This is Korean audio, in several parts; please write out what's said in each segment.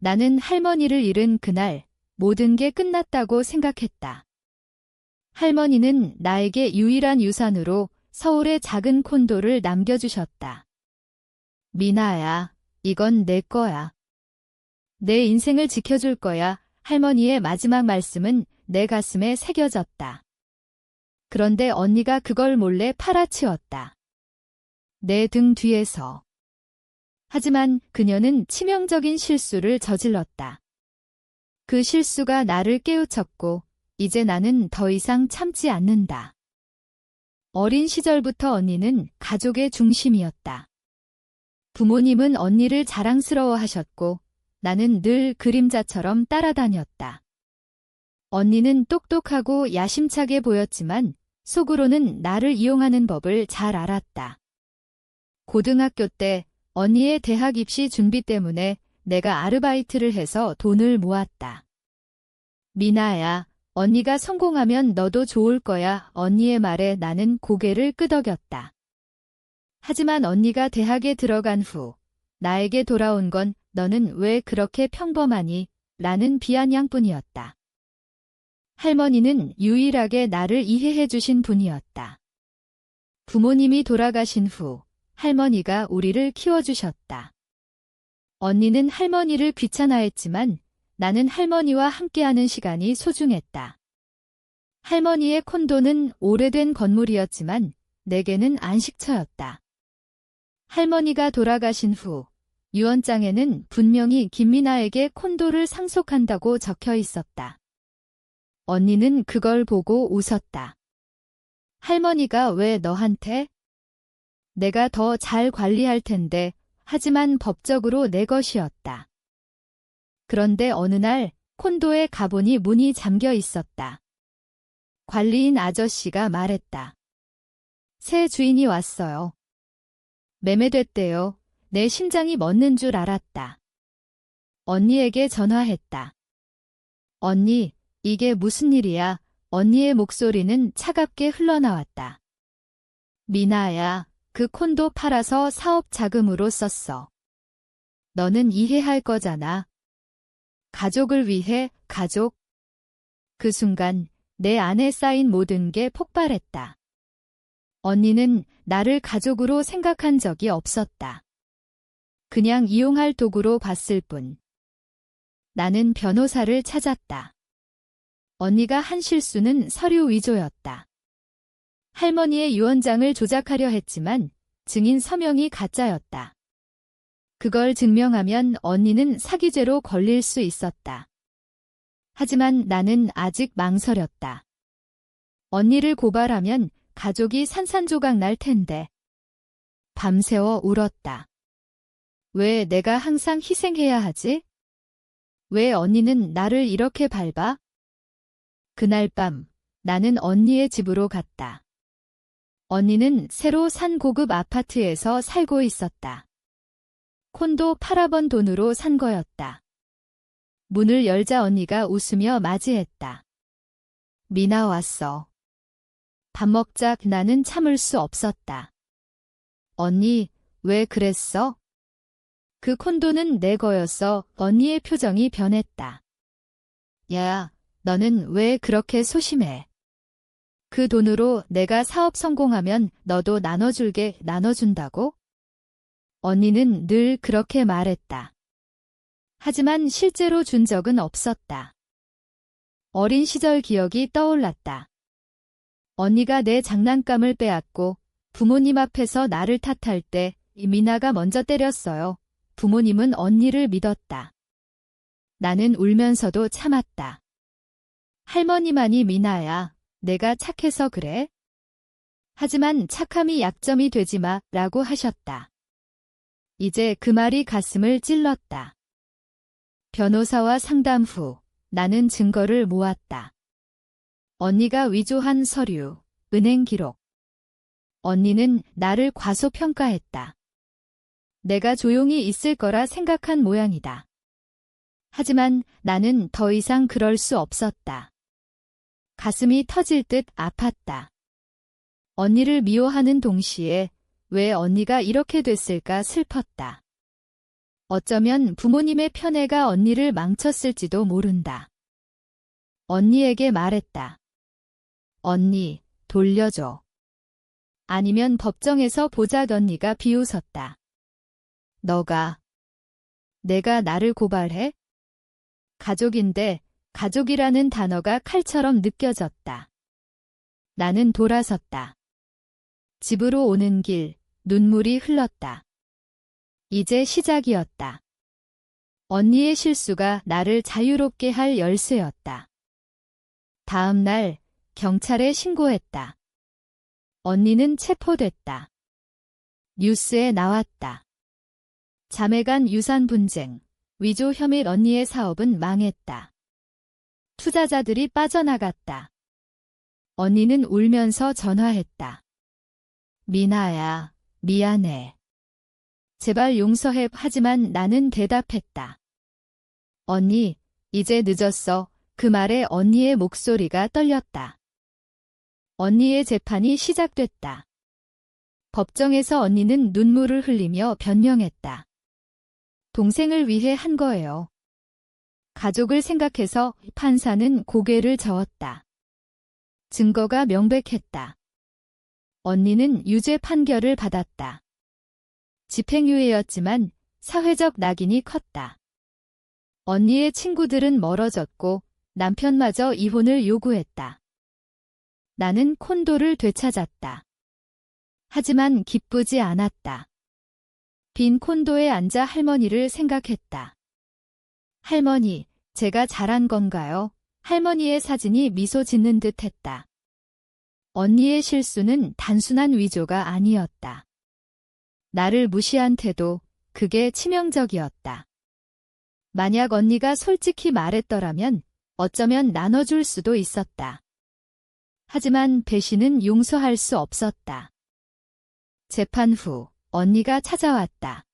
나는 할머니를 잃은 그날 모든 게 끝났다고 생각했다. 할머니는 나에게 유일한 유산으로 서울의 작은 콘도를 남겨주셨다. 미나야, 이건 내 거야. 내 인생을 지켜줄 거야. 할머니의 마지막 말씀은 내 가슴에 새겨졌다. 그런데 언니가 그걸 몰래 팔아치웠다. 내 등 뒤에서. 하지만 그녀는 치명적인 실수를 저질렀다. 그 실수가 나를 깨우쳤고 이제 나는 더 이상 참지 않는다. 어린 시절부터 언니는 가족의 중심이었다. 부모님은 언니를 자랑스러워하셨고 나는 늘 그림자처럼 따라다녔다. 언니는 똑똑하고 야심차게 보였지만 속으로는 나를 이용하는 법을 잘 알았다. 고등학교 때 언니의 대학 입시 준비 때문에 내가 아르바이트를 해서 돈을 모았다. 미나야, 언니가 성공하면 너도 좋을 거야. 언니의 말에 나는 고개를 끄덕였다. 하지만 언니가 대학에 들어간 후 나에게 돌아온 건 너는 왜 그렇게 평범하니? 라는 비아냥뿐이었다. 할머니는 유일하게 나를 이해해 주신 분이었다. 부모님이 돌아가신 후 할머니가 우리를 키워주셨다. 언니는 할머니를 귀찮아했지만 나는 할머니와 함께하는 시간이 소중했다. 할머니의 콘도는 오래된 건물이었지만 내게는 안식처였다. 할머니가 돌아가신 후 유언장에는 분명히 김미나에게 콘도를 상속한다고 적혀 있었다. 언니는 그걸 보고 웃었다. 할머니가 왜 너한테? 내가 더 잘 관리할 텐데. 하지만 법적으로 내 것이었다. 그런데 어느 날 콘도에 가보니 문이 잠겨 있었다. 관리인 아저씨가 말했다. 새 주인이 왔어요. 매매됐대요. 내 심장이 멎는 줄 알았다. 언니에게 전화했다. 언니, 이게 무슨 일이야? 언니의 목소리는 차갑게 흘러나왔다. 미나야, 그 콘도 팔아서 사업 자금으로 썼어. 너는 이해할 거잖아. 가족을 위해, 가족. 그 순간 내 안에 쌓인 모든 게 폭발했다. 언니는 나를 가족으로 생각한 적이 없었다. 그냥 이용할 도구로 봤을 뿐. 나는 변호사를 찾았다. 언니가 한 실수는 서류 위조였다. 할머니의 유언장을 조작하려 했지만 증인 서명이 가짜였다. 그걸 증명하면 언니는 사기죄로 걸릴 수 있었다. 하지만 나는 아직 망설였다. 언니를 고발하면 가족이 산산조각 날 텐데. 밤새워 울었다. 왜 내가 항상 희생해야 하지? 왜 언니는 나를 이렇게 밟아? 그날 밤 나는 언니의 집으로 갔다. 언니는 새로 산 고급 아파트에서 살고 있었다. 콘도 팔아본 돈으로 산 거였다. 문을 열자 언니가 웃으며 맞이했다. 미나 왔어. 밥 먹자. 나는 참을 수 없었다. 언니, 왜 그랬어? 그 콘도는 내 거였어. 언니의 표정이 변했다. 야, 너는 왜 그렇게 소심해? 그 돈으로 내가 사업 성공하면 너도 나눠줄게. 나눠준다고? 언니는 늘 그렇게 말했다. 하지만 실제로 준 적은 없었다. 어린 시절 기억이 떠올랐다. 언니가 내 장난감을 빼앗고 부모님 앞에서 나를 탓할 때 미나가 먼저 때렸어요. 부모님은 언니를 믿었다. 나는 울면서도 참았다. 할머니만이 미나야, 내가 착해서 그래? 하지만 착함이 약점이 되지 마, 라고 하셨다. 이제 그 말이 가슴을 찔렀다. 변호사와 상담 후 나는 증거를 모았다. 언니가 위조한 서류, 은행 기록. 언니는 나를 과소평가했다. 내가 조용히 있을 거라 생각한 모양이다. 하지만 나는 더 이상 그럴 수 없었다. 가슴이 터질 듯 아팠다. 언니를 미워하는 동시에 왜 언니가 이렇게 됐을까 슬펐다. 어쩌면 부모님의 편애가 언니를 망쳤을지도 모른다. 언니에게 말했다. 언니, 돌려줘. 아니면 법정에서 보자던니가 비웃었다. 너가, 내가 나를 고발해? 가족인데 가족이라는 단어가 칼처럼 느껴졌다. 나는 돌아섰다. 집으로 오는 길, 눈물이 흘렀다. 이제 시작이었다. 언니의 실수가 나를 자유롭게 할 열쇠였다. 다음 날 경찰에 신고했다. 언니는 체포됐다. 뉴스에 나왔다. 자매간 유산 분쟁, 위조 혐의. 언니의 사업은 망했다. 투자자들이 빠져나갔다. 언니는 울면서 전화했다. 미나야, 미안해. 제발 용서해. 하지만 나는 대답했다. 언니, 이제 늦었어. 그 말에 언니의 목소리가 떨렸다. 언니의 재판이 시작됐다. 법정에서 언니는 눈물을 흘리며 변명했다. 동생을 위해 한 거예요. 가족을 생각해서. 판사는 고개를 저었다. 증거가 명백했다. 언니는 유죄 판결을 받았다. 집행유예였지만 사회적 낙인이 컸다. 언니의 친구들은 멀어졌고 남편마저 이혼을 요구했다. 나는 콘도를 되찾았다. 하지만 기쁘지 않았다. 빈 콘도에 앉아 할머니를 생각했다. 할머니, 제가 잘한 건가요? 할머니의 사진이 미소 짓는 듯 했다. 언니의 실수는 단순한 위조가 아니었다. 나를 무시한 태도, 그게 치명적이었다. 만약 언니가 솔직히 말했더라면 어쩌면 나눠줄 수도 있었다. 하지만 배신은 용서할 수 없었다. 재판 후 언니가 찾아왔다.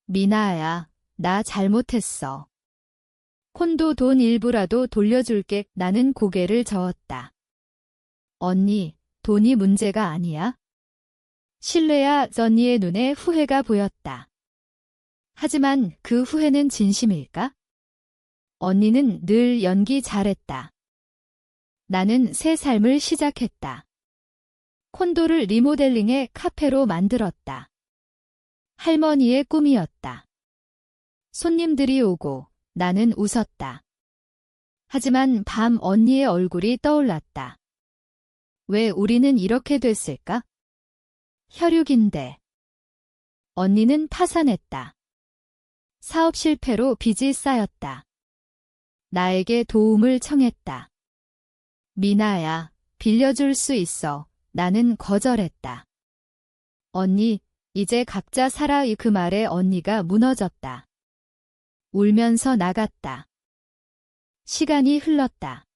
미나야, 나 잘못했어. 콘도 돈 일부라도 돌려줄게. 나는 고개를 저었다. 언니, 돈이 문제가 아니야? 신뢰야. 언니의 눈에 후회가 보였다. 하지만 그 후회는 진심일까? 언니는 늘 연기 잘했다. 나는 새 삶을 시작했다. 콘도를 리모델링해 카페로 만들었다. 할머니의 꿈이었다. 손님들이 오고 나는 웃었다. 하지만 밤 언니의 얼굴이 떠올랐다. 왜 우리는 이렇게 됐을까? 혈육인데. 언니는 파산했다. 사업 실패로 빚이 쌓였다. 나에게 도움을 청했다. 미나야, 빌려줄 수 있어. 나는 거절했다. 언니, 이제 각자 살아. 그 말에 언니가 무너졌다. 울면서 나갔다. 시간이 흘렀다.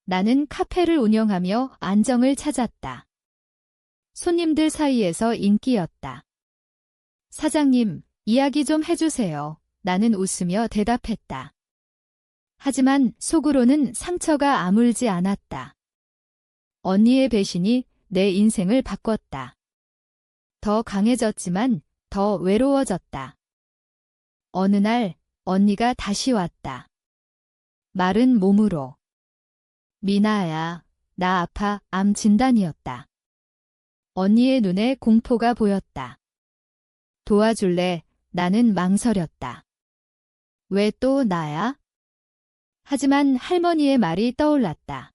나는 카페를 운영하며 안정을 찾았다. 손님들 사이에서 인기였다. 사장님, 이야기 좀 해주세요. 나는 웃으며 대답했다. 하지만 속으로는 상처가 아물지 않았다. 언니의 배신이 내 인생을 바꿨다. 더 강해졌지만 더 외로워졌다. 어느 날 언니가 다시 왔다. 마른 몸으로. 미나야, 나 아파. 암 진단이었다. 언니의 눈에 공포가 보였다. 도와줄래? 나는 망설였다. 왜 또 나야? 하지만 할머니의 말이 떠올랐다.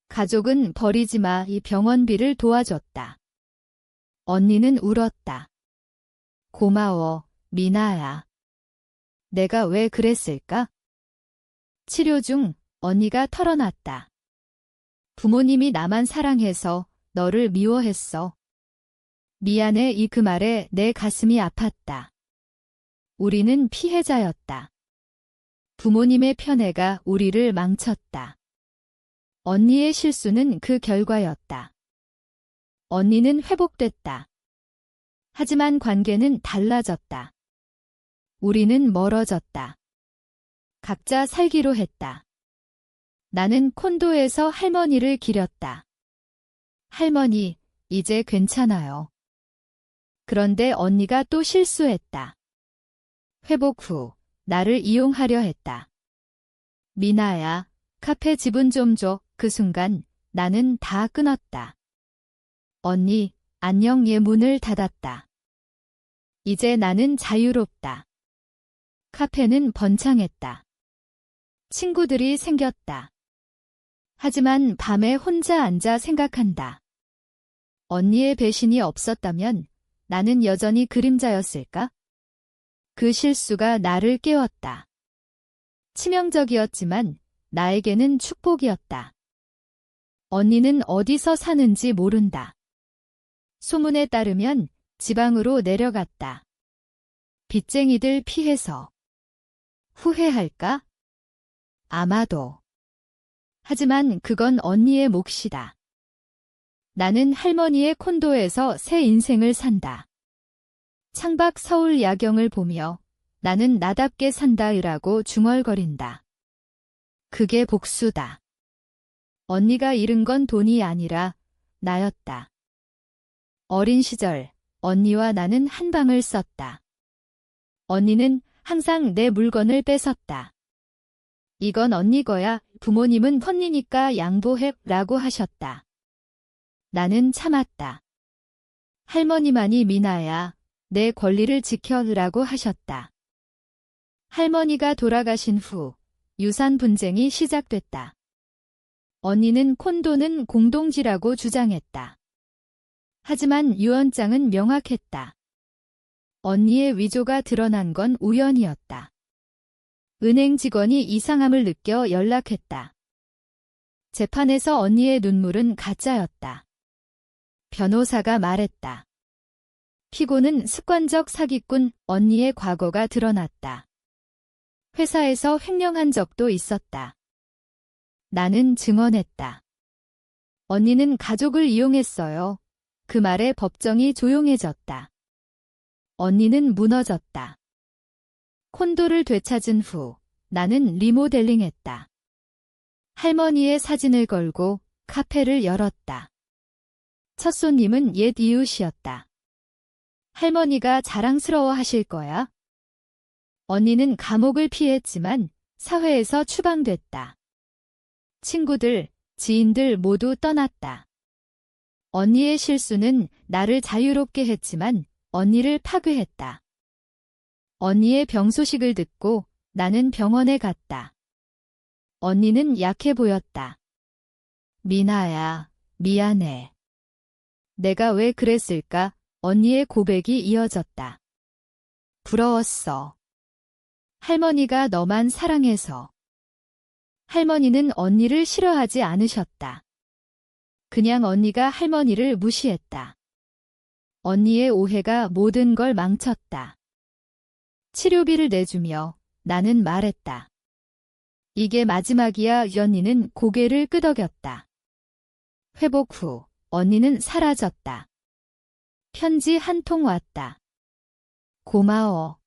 가족은 버리지 마. 이 병원비를 도와줬다. 언니는 울었다. 고마워, 미나야. 내가 왜 그랬을까? 치료 중 언니가 털어놨다. 부모님이 나만 사랑해서 너를 미워했어. 미안해. 그 말에 내 가슴이 아팠다. 우리는 피해자였다. 부모님의 편애가 우리를 망쳤다. 언니의 실수는 그 결과였다. 언니는 회복됐다. 하지만 관계는 달라졌다. 우리는 멀어졌다. 각자 살기로 했다. 나는 콘도에서 할머니를 기렸다. 할머니, 이제 괜찮아요. 그런데 언니가 또 실수했다. 회복 후 나를 이용하려 했다. 미나야, 카페 지분 좀 줘. 그 순간 나는 다 끊었다. 언니, 안녕. 얘 문을 닫았다. 이제 나는 자유롭다. 카페는 번창했다. 친구들이 생겼다. 하지만 밤에 혼자 앉아 생각한다. 언니의 배신이 없었다면 나는 여전히 그림자였을까? 그 실수가 나를 깨웠다. 치명적이었지만 나에게는 축복이었다. 언니는 어디서 사는지 모른다. 소문에 따르면 지방으로 내려갔다. 빚쟁이들 피해서. 후회할까? 아마도. 하지만 그건 언니의 몫이다. 나는 할머니의 콘도에서 새 인생을 산다. 창밖 서울 야경을 보며 나는 나답게 산다이라고 중얼거린다. 그게 복수다. 언니가 잃은 건 돈이 아니라 나였다. 어린 시절 언니와 나는 한 방을 썼다. 언니는 항상 내 물건을 뺏었다. 이건 언니 거야. 부모님은 헌니니까 양보해 라고 하셨다. 나는 참았다. 할머니만이 미나야, 내 권리를 지켜라고 하셨다. 할머니가 돌아가신 후 유산 분쟁이 시작됐다. 언니는 콘도는 공동지라고 주장했다. 하지만 유언장은 명확했다. 언니의 위조가 드러난 건 우연이었다. 은행 직원이 이상함을 느껴 연락했다. 재판에서 언니의 눈물은 가짜였다. 변호사가 말했다. 피고는 습관적 사기꾼, 언니의 과거가 드러났다. 회사에서 횡령한 적도 있었다. 나는 증언했다. 언니는 가족을 이용했어요. 그 말에 법정이 조용해졌다. 언니는 무너졌다. 콘도를 되찾은 후 나는 리모델링했다. 할머니의 사진을 걸고 카페를 열었다. 첫 손님은 옛 이웃이었다. 할머니가 자랑스러워 하실 거야. 언니는 감옥을 피했지만 사회에서 추방됐다. 친구들, 지인들 모두 떠났다. 언니의 실수는 나를 자유롭게 했지만 언니를 파괴했다. 언니의 병 소식을 듣고 나는 병원에 갔다. 언니는 약해 보였다. 미나야, 미안해. 내가 왜 그랬을까? 언니의 고백이 이어졌다. 부러웠어. 할머니가 너만 사랑해서. 할머니는 언니를 싫어하지 않으셨다. 그냥 언니가 할머니를 무시했다. 언니의 오해가 모든 걸 망쳤다. 치료비를 내주며 나는 말했다. 이게 마지막이야. 언니는 고개를 끄덕였다. 회복 후 언니는 사라졌다. 편지 한 통 왔다. 고마워.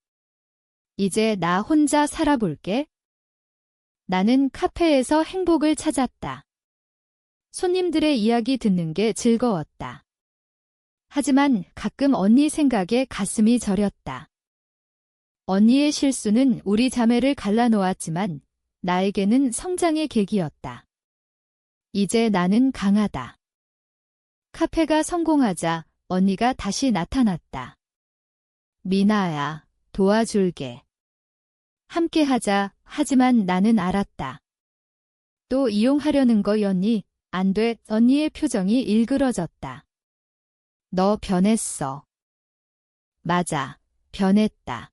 이제 나 혼자 살아볼게. 나는 카페에서 행복을 찾았다. 손님들의 이야기 듣는 게 즐거웠다. 하지만 가끔 언니 생각에 가슴이 저렸다. 언니의 실수는 우리 자매를 갈라놓았지만 나에게는 성장의 계기였다. 이제 나는 강하다. 카페가 성공하자 언니가 다시 나타났다. 미나야, 도와줄게. 함께하자. 하지만 나는 알았다. 또 이용하려는 거였니? 안 돼. 언니의 표정이 일그러졌다. 너 변했어. 맞아, 변했다.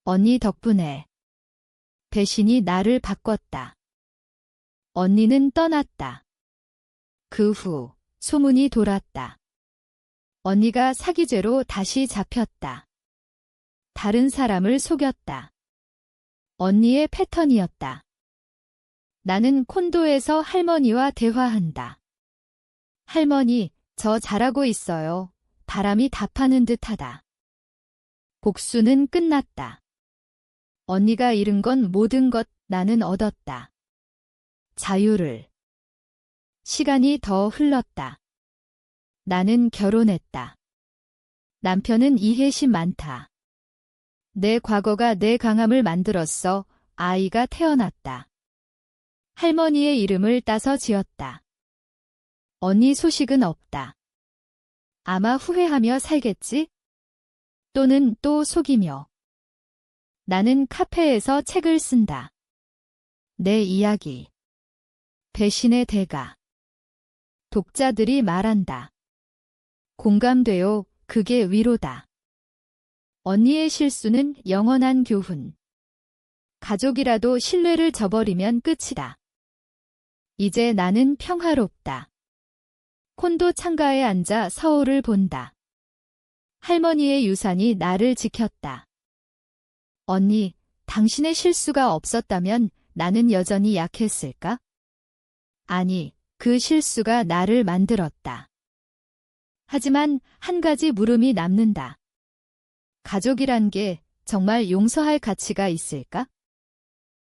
언니 덕분에. 배신이 나를 바꿨다. 언니는 떠났다. 그 후 소문이 돌았다. 언니가 사기죄로 다시 잡혔다. 다른 사람을 속였다. 언니의 패턴이었다. 나는 콘도에서 할머니와 대화한다. 할머니, 저 잘하고 있어요. 바람이 답하는 듯하다. 복수는 끝났다. 언니가 잃은 건 모든 것 나는 얻었다. 자유를. 시간이 더 흘렀다. 나는 결혼했다. 남편은 이해심 많다. 내 과거가 내 강함을 만들었어. 아이가 태어났다. 할머니의 이름을 따서 지었다. 언니 소식은 없다. 아마 후회하며 살겠지? 또는 또 속이며. 나는 카페에서 책을 쓴다. 내 이야기. 배신의 대가. 독자들이 말한다. 공감돼요. 그게 위로다. 언니의 실수는 영원한 교훈. 가족이라도 신뢰를 저버리면 끝이다. 이제 나는 평화롭다. 콘도 창가에 앉아 서울을 본다. 할머니의 유산이 나를 지켰다. 언니, 당신의 실수가 없었다면 나는 여전히 약했을까? 아니, 그 실수가 나를 만들었다. 하지만 한 가지 물음이 남는다. 가족이란 게 정말 용서할 가치가 있을까?